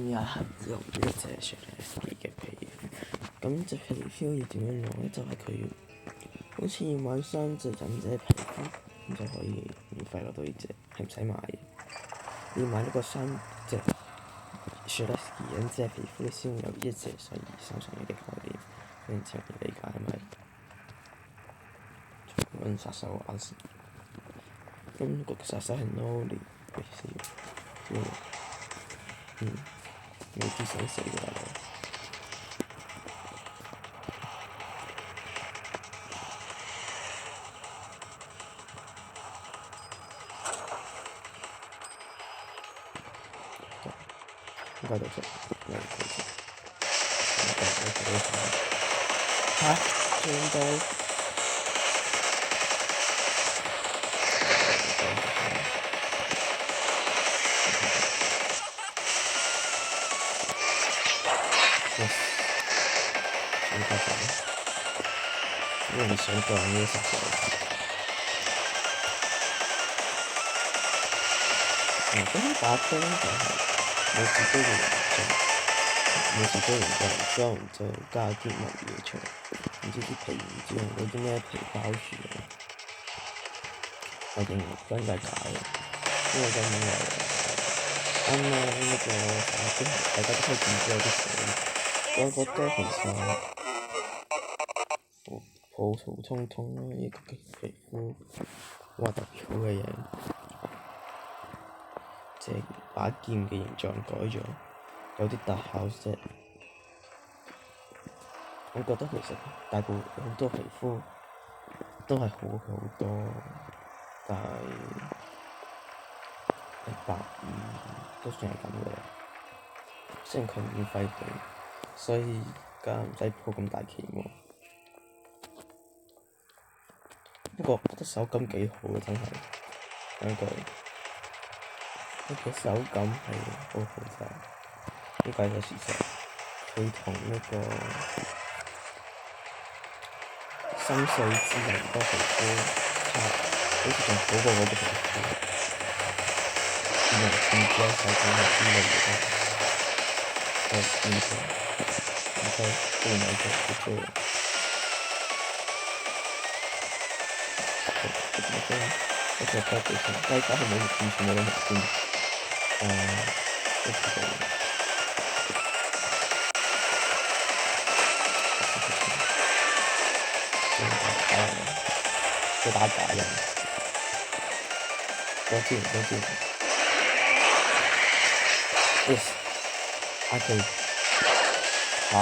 有一盒用呢隻雪梨嘅皮膚，咁隻皮膚要點樣用咧？就係佢要好似要買3隻忍者皮膚，咁就可以免費攞到呢隻，係唔使買嘅。要買呢個3隻雪梨忍者皮膚，你先會有1隻123乘1嘅概念，非常之容易理解，係咪？揾殺手玩先，咁個殺手係 Noli，未知想死嘅大佬。應該到咗，嚇！轉到想發達，因為你想講呢啲殺手。咁打機就係冇自己嘅形象，冇自己形象裝就加啲乜嘢出嚟，唔知啲皮唔知用嗰啲咩皮包住嘅，我認為真係假嘅，因為根本係啱啱呢個打機大家都可以見到有啲水，我覺得其實普普通通咯，呢個皮膚冇特別好嘅嘢，即係把劍嘅形狀改咗，有啲特效啫。我覺得其實大部分好多皮膚都係好佢好多，但係120都算係咁嘅啦。雖然佢免費俾，所以而家唔使抱咁大期望。不過覺得手感幾好嘅，真係講句，呢個手感係好好嘅，呢個係個事實。佢同呢個心碎之人嗰個皮膚差，好似仲好過我嘅皮膚。唔知手感係邊個嚟嘅？我唔知，唔知都唔係佢做。我覺得其實大家係冇完全冇諗過，都知道。都打假人，多見。Yes， 可以。哇，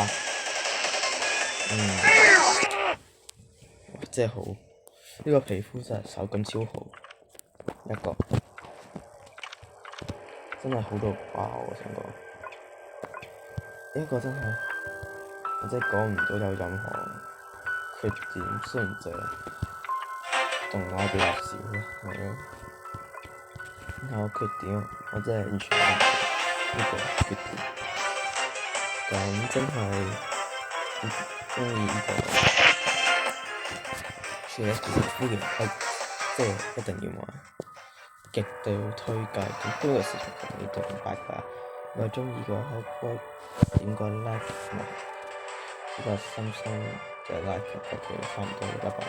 真係好，呢個皮膚真係手感超好，一個真係好到爆，我想講，呢個真係我真係講唔到有任何缺點，雖然就動畫比較少啦，係咯。然後缺點我真係完全冇呢個缺點，咁真係鍾意呢個雪梨皮膚嘅，即係一定要買，極度推介。咁今日嘅視頻就到呢度，拜拜。如果鍾意嘅話，可以點個 like 同埋呢個心心嘅 like，就差唔多，拜拜。